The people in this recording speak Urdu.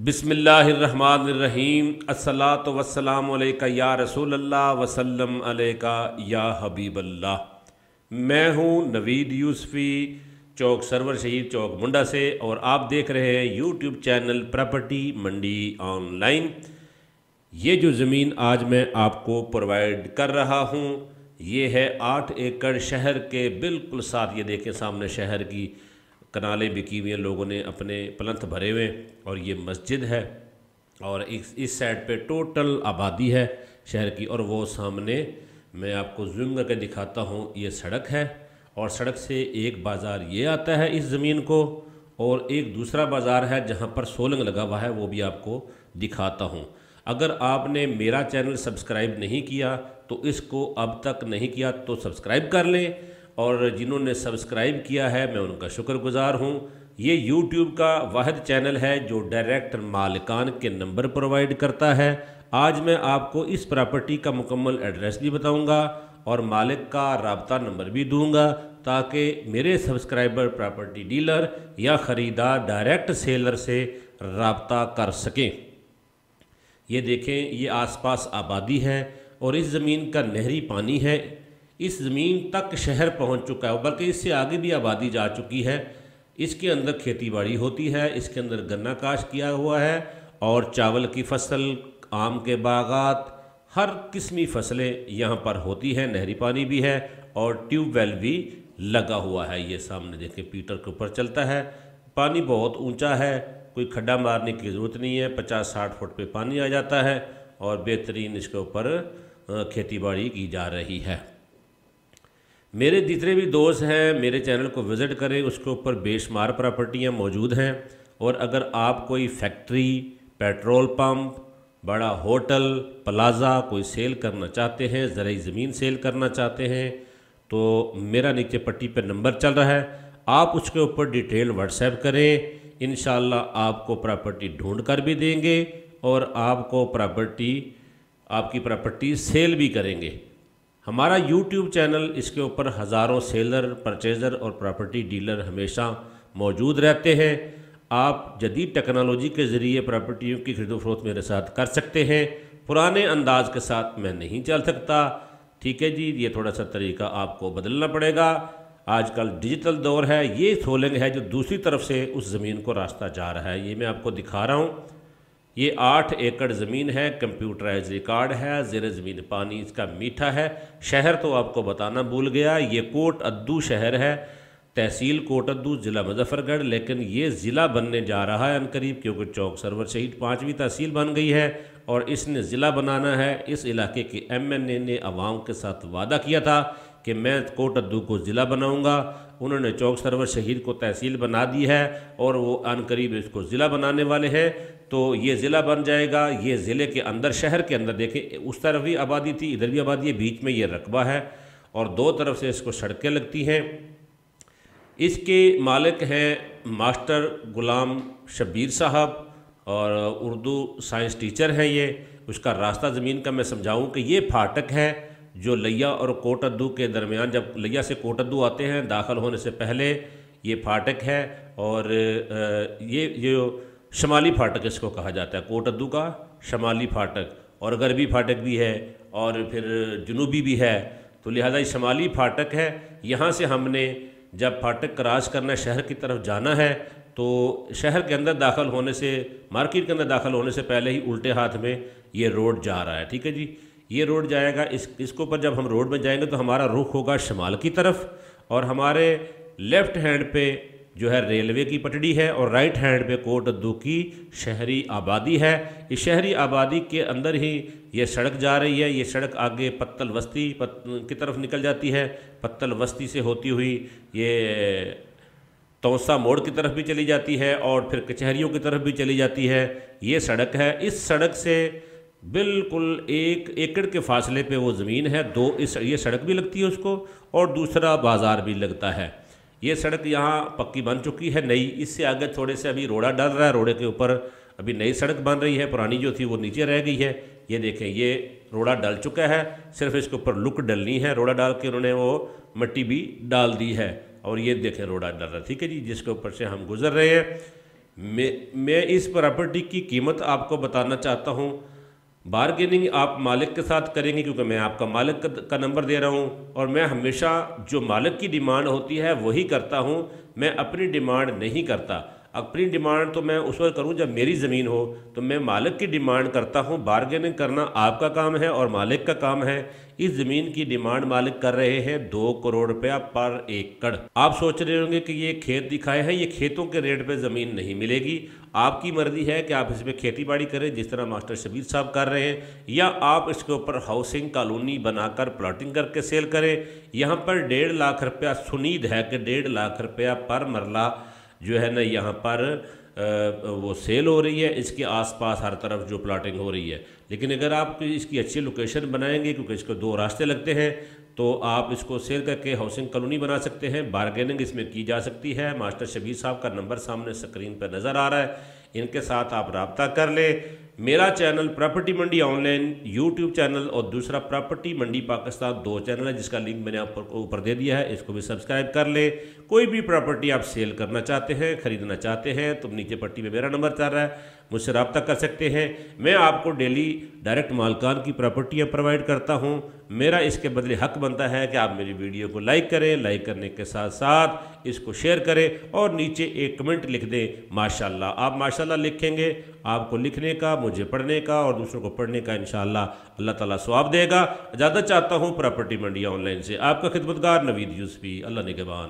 بسم اللہ الرحمن الرحیم، الصلاۃ والسلام علیکہ یا رسول اللہ وسلم علیکہ یا حبیب اللہ۔ میں ہوں نوید یوسفی، چوک سرور شہید چوک منڈا سے، اور آپ دیکھ رہے ہیں یوٹیوب چینل پراپرٹی منڈی آن لائن۔ یہ جو زمین آج میں آپ کو پرووائڈ کر رہا ہوں یہ ہے 8 ایکڑ شہر کے بالکل ساتھ۔ یہ دیکھیں سامنے شہر کی کنالیں بکی ہوئی ہیں، لوگوں نے اپنے پلنتھ بھرے ہوئے، اور یہ مسجد ہے، اور اس سائڈ پہ ٹوٹل آبادی ہے شہر کی۔ اور وہ سامنے میں آپ کو زوم کر کے دکھاتا ہوں، یہ سڑک ہے، اور سڑک سے ایک بازار یہ آتا ہے اس زمین کو، اور ایک دوسرا بازار ہے جہاں پر سولنگ لگا ہوا ہے، وہ بھی آپ کو دکھاتا ہوں۔ اگر آپ نے میرا چینل سبسکرائب نہیں کیا تو اس کو اب تک نہیں کیا تو سبسکرائب کر لیں، اور جنہوں نے سبسکرائب کیا ہے میں ان کا شکر گزار ہوں۔ یہ یوٹیوب کا واحد چینل ہے جو ڈائریکٹ مالکان کے نمبر پرووائڈ کرتا ہے۔ آج میں آپ کو اس پراپرٹی کا مکمل ایڈریس بھی بتاؤں گا اور مالک کا رابطہ نمبر بھی دوں گا، تاکہ میرے سبسکرائبر پراپرٹی ڈیلر یا خریدار ڈائریکٹ سیلر سے رابطہ کر سکیں۔ یہ دیکھیں، یہ آس پاس آبادی ہے، اور اس زمین کا نہری پانی ہے، اس زمین تک شہر پہنچ چکا ہے، بلکہ اس سے آگے بھی آبادی جا چکی ہے۔ اس کے اندر کھیتی باڑی ہوتی ہے، اس کے اندر گنا کاشت کیا ہوا ہے، اور چاول کی فصل، آم کے باغات، ہر قسمی فصلیں یہاں پر ہوتی ہیں۔ نہری پانی بھی ہے اور ٹیوب ویل بھی لگا ہوا ہے۔ یہ سامنے دیکھیں پیٹر کے اوپر چلتا ہے، پانی بہت اونچا ہے، کوئی کھڈا مارنے کی ضرورت نہیں ہے، 50-60 فٹ پہ پانی آ جاتا ہے، اور بہترین اس کے اوپر کھیتی باڑی کی جا رہی ہے۔ میرے جتنے بھی دوست ہیں میرے چینل کو وزٹ کریں، اس کے اوپر بے شمار پراپرٹیاں موجود ہیں۔ اور اگر آپ کوئی فیکٹری، پیٹرول پمپ، بڑا ہوٹل، پلازا کوئی سیل کرنا چاہتے ہیں، زرعی زمین سیل کرنا چاہتے ہیں، تو میرا نیچے پٹی پہ نمبر چل رہا ہے، آپ اس کے اوپر ڈیٹیل واٹس ایپ کریں، انشاءاللہ آپ کو پراپرٹی ڈھونڈ کر بھی دیں گے، اور آپ کو آپ کی پراپرٹی سیل بھی کریں گے۔ ہمارا یوٹیوب چینل، اس کے اوپر ہزاروں سیلر، پرچیزر اور پراپرٹی ڈیلر ہمیشہ موجود رہتے ہیں۔ آپ جدید ٹیکنالوجی کے ذریعے پراپرٹیوں کی خرید و فروخت میرے ساتھ کر سکتے ہیں، پرانے انداز کے ساتھ میں نہیں چل سکتا، ٹھیک ہے جی۔ یہ تھوڑا سا طریقہ آپ کو بدلنا پڑے گا، آج کل ڈیجیٹل دور ہے۔ یہ سولنگ ہے جو دوسری طرف سے اس زمین کو راستہ جا رہا ہے، یہ میں آپ کو دکھا رہا ہوں۔ یہ 8 ایکڑ زمین ہے، کمپیوٹرائز ریکارڈ ہے، زیر زمین پانی اس کا میٹھا ہے۔ شہر تو آپ کو بتانا بھول گیا، یہ کوٹ ادو شہر ہے، تحصیل کوٹ ادو، ضلع مظفر گڑھ، لیکن یہ ضلع بننے جا رہا ہے عنقریب، کیونکہ چوک سرور شہید 5ویں تحصیل بن گئی ہے، اور اس نے ضلع بنانا ہے۔ اس علاقے کے MNA نے عوام کے ساتھ وعدہ کیا تھا کہ میں کوٹ ادو کو ضلع بناؤں گا، انہوں نے چوک سرور شہید کو تحصیل بنا دی ہے، اور وہ عنقریب اس کو ضلع بنانے والے ہیں، تو یہ ضلع بن جائے گا۔ یہ ضلع کے اندر، شہر کے اندر دیکھیں، اس طرف بھی آبادی تھی، ادھر بھی آبادی ہے، بیچ میں یہ رقبہ ہے، اور دو طرف سے اس کو سڑکیں لگتی ہیں۔ اس کے مالک ہیں ماسٹر غلام شبیر صاحب، اور اردو سائنس ٹیچر ہیں یہ۔ اس کا راستہ زمین کا میں سمجھاؤں کہ یہ پھاٹک ہے جو لیا اور کوٹ ادو کے درمیان، جب لیا سے کوٹ ادو آتے ہیں داخل ہونے سے پہلے یہ پھاٹک ہے، اور یہ شمالی پھاٹک اس کو کہا جاتا ہے، کوٹ ادو کا شمالی پھاٹک، اور غربی پھاٹک بھی ہے، اور پھر جنوبی بھی ہے، تو لہذا یہ شمالی پھاٹک ہے۔ یہاں سے ہم نے جب پھاٹک کراس کرنا، شہر کی طرف جانا ہے، تو شہر کے اندر داخل ہونے سے، مارکیٹ کے اندر داخل ہونے سے پہلے ہی الٹے ہاتھ میں یہ روڈ جا رہا ہے، ٹھیک ہے جی۔ یہ روڈ جائے گا، اس کے اوپر جب ہم روڈ میں جائیں گے تو ہمارا رخ ہوگا شمال کی طرف، اور ہمارے لیفٹ ہینڈ پہ جو ہے ریلوے کی پٹڑی ہے، اور رائٹ ہینڈ پہ کوٹ ادو کی شہری آبادی ہے۔ اس شہری آبادی کے اندر ہی یہ سڑک جا رہی ہے۔ یہ سڑک آگے پتل وسطی کی طرف نکل جاتی ہے، پتل وسطی سے ہوتی ہوئی یہ توسا موڑ کی طرف بھی چلی جاتی ہے، اور پھر کچہریوں کی طرف بھی چلی جاتی ہے۔ یہ سڑک ہے، اس سڑک سے بالکل 1 ایکڑ کے فاصلے پہ وہ زمین ہے، یہ سڑک بھی لگتی ہے اس کو، اور دوسرا بازار بھی لگتا ہے۔ یہ سڑک یہاں پکی بن چکی ہے نئی، اس سے آگے تھوڑے سے ابھی روڑا ڈل رہا ہے، روڑے کے اوپر ابھی نئی سڑک بن رہی ہے، پرانی جو تھی وہ نیچے رہ گئی ہے۔ یہ دیکھیں، یہ روڑا ڈل چکا ہے، صرف اس کے اوپر لک ڈلنی ہے، روڑا ڈال کے انہوں نے وہ مٹی بھی ڈال دی ہے، اور یہ دیکھیں روڑا ڈل رہا ہے، ٹھیک ہے جی، جس کے اوپر سے ہم گزر رہے ہیں۔ میں اس پراپرٹی کی قیمت آپ کو بتانا چاہتا ہوں۔ بارگیننگ آپ مالک کے ساتھ کریں گے کیونکہ میں آپ کا مالک کا نمبر دے رہا ہوں، اور میں ہمیشہ جو مالک کی ڈیمانڈ ہوتی ہے وہی کرتا ہوں، میں اپنی ڈیمانڈ نہیں کرتا۔ اپنی ڈیمانڈ تو میں اس وقت کروں جب میری زمین ہو، تو میں مالک کی ڈیمانڈ کرتا ہوں۔ بارگیننگ کرنا آپ کا کام ہے اور مالک کا کام ہے۔ اس زمین کی ڈیمانڈ مالک کر رہے ہیں 2 کروڑ روپیہ پر ایکڑ۔ آپ سوچ رہے ہوں گے کہ یہ کھیت دکھائے ہیں، یہ کھیتوں کے ریٹ پہ زمین نہیں ملے گی۔ آپ کی مرضی ہے کہ آپ اس پہ کھیتی باڑی کریں جس طرح ماسٹر شبیر صاحب کر رہے ہیں، یا آپ اس کے اوپر ہاؤسنگ کالونی بنا کر پلاٹنگ کر کے سیل کریں۔ یہاں پر 1.5 لاکھ روپیہ سنید ہے کہ 1.5 لاکھ روپیہ پر مرلہ جو ہے نا یہاں پر وہ سیل ہو رہی ہے۔ اس کے آس پاس ہر طرف جو پلاٹنگ ہو رہی ہے، لیکن اگر آپ اس کی اچھی لوکیشن بنائیں گے، کیونکہ اس کو 2 راستے لگتے ہیں، تو آپ اس کو سیل کر کے ہاؤسنگ کالونی بنا سکتے ہیں۔ بارگیننگ اس میں کی جا سکتی ہے۔ ماسٹر شبیر صاحب کا نمبر سامنے سکرین پہ نظر آ رہا ہے، ان کے ساتھ آپ رابطہ کر لیں۔ میرا چینل پراپرٹی منڈی آن لائن یوٹیوب چینل، اور دوسرا پراپرٹی منڈی پاکستان 2 چینل ہے جس کا لنک میں نے آپ کو اوپر دے دیا ہے، اس کو بھی سبسکرائب کر لیں۔ کوئی بھی پراپرٹی آپ سیل کرنا چاہتے ہیں، خریدنا چاہتے ہیں، تو نیچے پٹی میں میرا نمبر چل رہا ہے، مجھ سے رابطہ کر سکتے ہیں۔ میں آپ کو ڈیلی ڈائریکٹ مالکان کی پراپرٹیاں پرووائڈ کرتا ہوں۔ میرا اس کے بدلے حق بنتا ہے کہ آپ میری ویڈیو کو لائک کریں، لائک کرنے کے ساتھ ساتھ اس کو شیئر کریں، اور نیچے ایک کمنٹ لکھ دیں ماشاءاللہ۔ آپ ماشاءاللہ لکھیں گے، آپ کو لکھنے کا، مجھے پڑھنے کا اور دوسروں کو پڑھنے کا انشاءاللہ اللہ تعالیٰ ثواب دے گا۔ اجازت چاہتا ہوں پراپرٹی منڈی آن لائن سے، آپ کا خدمتگار نوید یوسفی۔ اللہ نگہبان۔